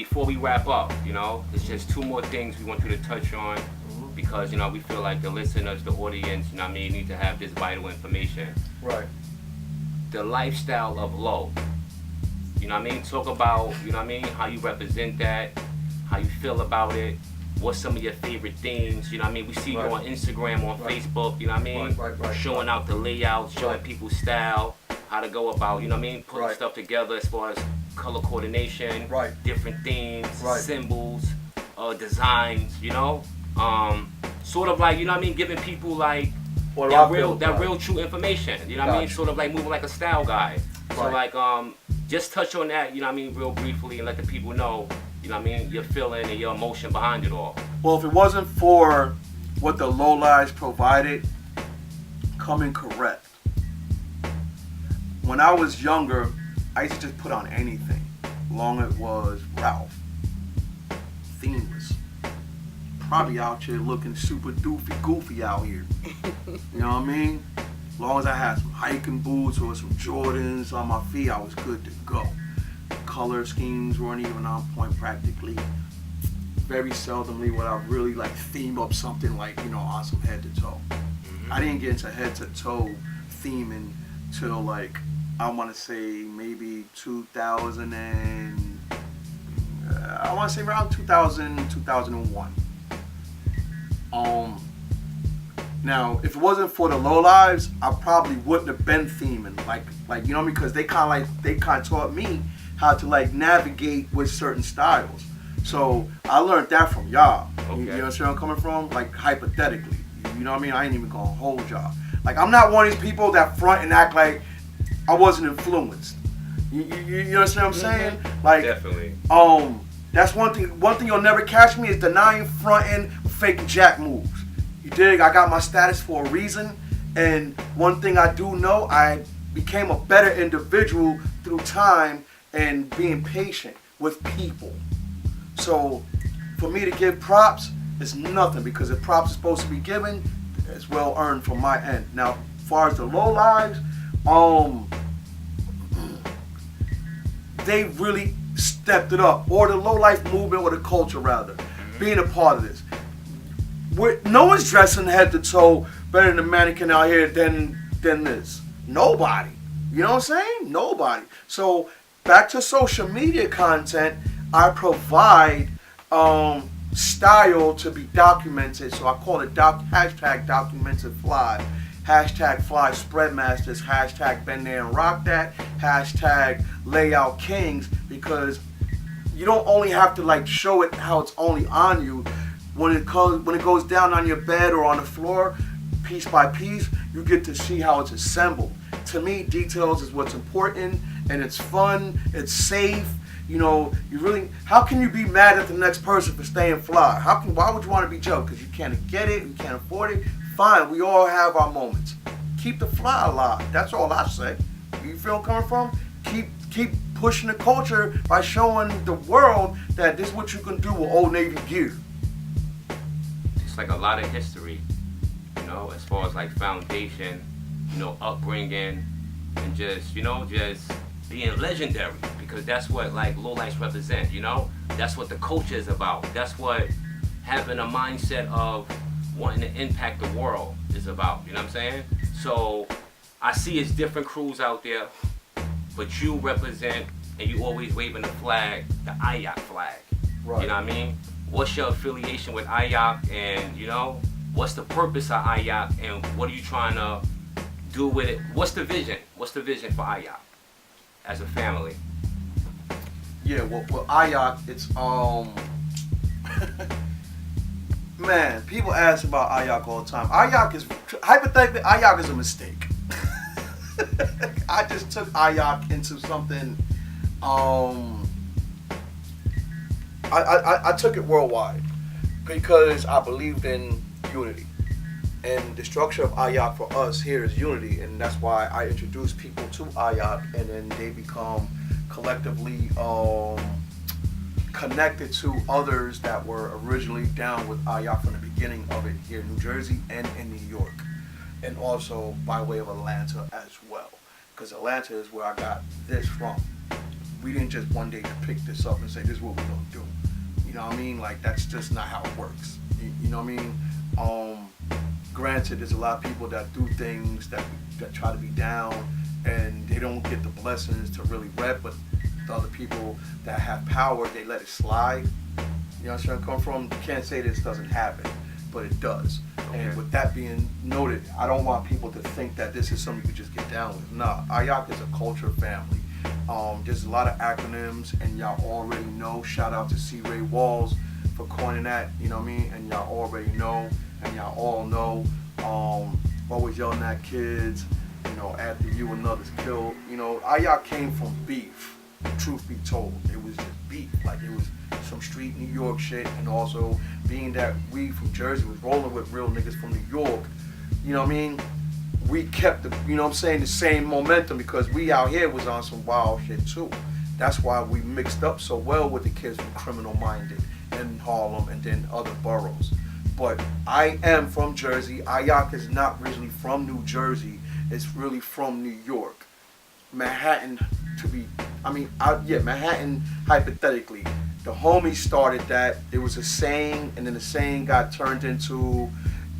before we wrap up, it's just two more things we want you to touch on because, we feel like the listeners, the audience, need to have this vital information. Right. The lifestyle of low. Talk about, how you represent that, how you feel about it, what's some of your favorite themes, We see you on Instagram, on Facebook, showing out the layouts, showing people style, how to go about, putting stuff together as far as color coordination, different themes, symbols, designs, sort of like, giving people like that real true information, sort of like moving like a style guide. So like, just touch on that, real briefly and let the people know, your feeling and your emotion behind it all. Well, if it wasn't for what the low lives provided, coming correct. When I was younger, I used to just put on anything, long it was Ralph. Themeless. Probably out here looking super goofy out here. You know what I mean? As long as I had some hiking boots or some Jordans on my feet, I was good to go. Color schemes weren't even on point practically. Very seldomly would I really like theme up something like, on some head to toe. I didn't get into head to toe theming till like, I want to say maybe 2000 and, I want to say around 2000, 2001. Now, if it wasn't for the low lives, I probably wouldn't have been theming, like because they kind of taught me how to like navigate with certain styles. So I learned that from y'all. Okay. You know where I'm coming from? Like hypothetically, you know what I mean? I ain't even gonna hold y'all. Like I'm not one of these people that front and act like I wasn't influenced. You understand what I'm saying? Like definitely. That's one thing. One thing you'll never catch me is denying, fronting, faking jack moves. You dig? I got my status for a reason, and one thing I do know, I became a better individual through time and being patient with people. So for me to give props is nothing, because if props is supposed to be given, it's well earned from my end. Now, as far as the low lives, they really stepped it up, or the low life movement, or the culture rather, being a part of this. No one's dressing head to toe better than a mannequin out here than this. Nobody. You know what I'm saying? Nobody. So back to social media content, I provide style to be documented. So I call it hashtag documented fly, hashtag fly spreadmasters, hashtag been there and rock that, hashtag layout kings, because you don't only have to like show it how it's only on you. When it goes down on your bed or on the floor, piece by piece, you get to see how it's assembled. To me, details is what's important, and it's fun, it's safe. How can you be mad at the next person for staying fly? Why would you want to be joked? Because you can't get it, you can't afford it. Fine, we all have our moments. Keep the fly alive. That's all I say. You feel where I'm coming from? Keep pushing the culture by showing the world that this is what you can do with Old Navy gear. Like a lot of history, as far as like foundation, upbringing, and just being legendary, because that's what like low lights represent, that's what the culture is about. That's what having a mindset of wanting to impact the world is about, you know what I'm saying? So I see it's different crews out there, but you represent, and you always waving the flag, the IOC flag, right. You know what I mean? What's your affiliation with IOC, and what's the purpose of IOC, and what are you trying to do with it? What's the vision? What's the vision for IOC as a family? Yeah, well IOC, it's man, people ask about IOC all the time. Hypothetically, IOC is a mistake. I just took IOC into something. I took it worldwide because I believed in unity, and the structure of IOC for us here is unity, and that's why I introduce people to IOC, and then they become collectively connected to others that were originally down with IOC from the beginning of it here in New Jersey and in New York, and also by way of Atlanta as well, because Atlanta is where I got this from. We didn't just one day pick this up and say, this is what we're gonna do. You know what I mean? Like, that's just not how it works. You know what I mean? Granted, there's a lot of people that do things that try to be down and they don't get the blessings to really rep, but the other people that have power, they let it slide. You know where I'm coming from? You can't say this doesn't happen, but it does. Okay. And with that being noted, I don't want people to think that this is something you could just get down with. Nah, Ayak is a culture family. There's a lot of acronyms, and y'all already know. Shout out to C. Ray Walls for coining that, you know what I mean? And y'all already know, and y'all all know. Always yelling at kids, you know, after you another's killed. You know, Ayak came from beef, truth be told. It was just beef. Like, it was some street New York shit, and also being that we from Jersey was rolling with real niggas from New York, you know what I mean? We kept the, you know what I'm saying, the same momentum because we out here was on some wild shit too. That's why we mixed up so well with the kids from Criminal Minded and Harlem and then other boroughs. But I am from Jersey. Ayak is not originally from New Jersey. It's really from New York. Manhattan Manhattan, hypothetically. The homies started that. It was a saying, and then the saying got turned into,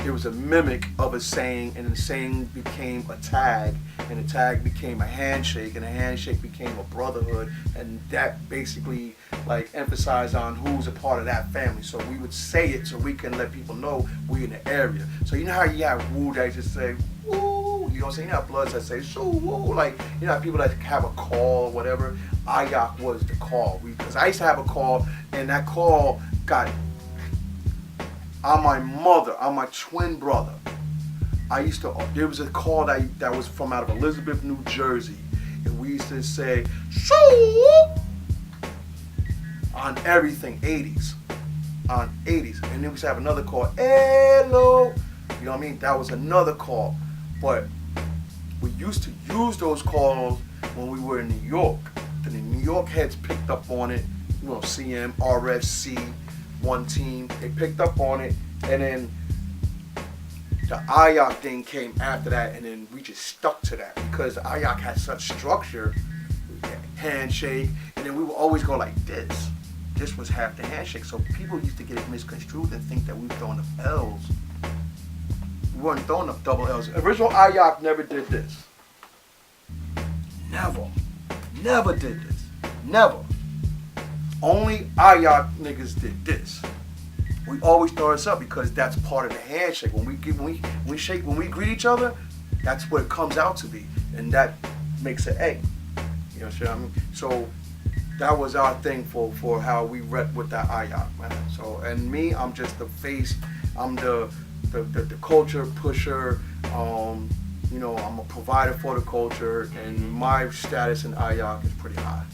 it was a mimic of a saying, and the saying became a tag, and the tag became a handshake, and the handshake became a brotherhood, and that basically like emphasized on who's a part of that family. So we would say it so we can let people know we in the area. So you know how you have woo that just say woo, you know what I'm saying? You have bloods that say so woo, like you know how people that have a call or whatever. Ayak was the call. Because I used to have a call, and that call got on my mother, on my twin brother. There was a call that was from out of Elizabeth, New Jersey, and we used to say so on everything, 80s, and then we used to have another call, hello, you know what I mean? That was another call, but we used to use those calls when we were in New York. Then the New York heads picked up on it, you know, CM, RFC, one team, they picked up on it, and then the Ayak thing came after that, and then we just stuck to that because Ayak had such structure, handshake, and then we would always go like this. This was half the handshake, so people used to get it misconstrued and think that we were throwing up L's. We weren't throwing up double L's. Original Ayak never did this. Never did this. Never. Only Ayak niggas did this. We always throw this up because that's part of the handshake. When we shake, when we greet each other, that's what it comes out to be, and that makes it A. You know what I mean? So that was our thing for how we rep with that Ayak, man. So, and me, I'm just the face. I'm the culture pusher. You know, I'm a provider for the culture, and my status in Ayak is pretty high.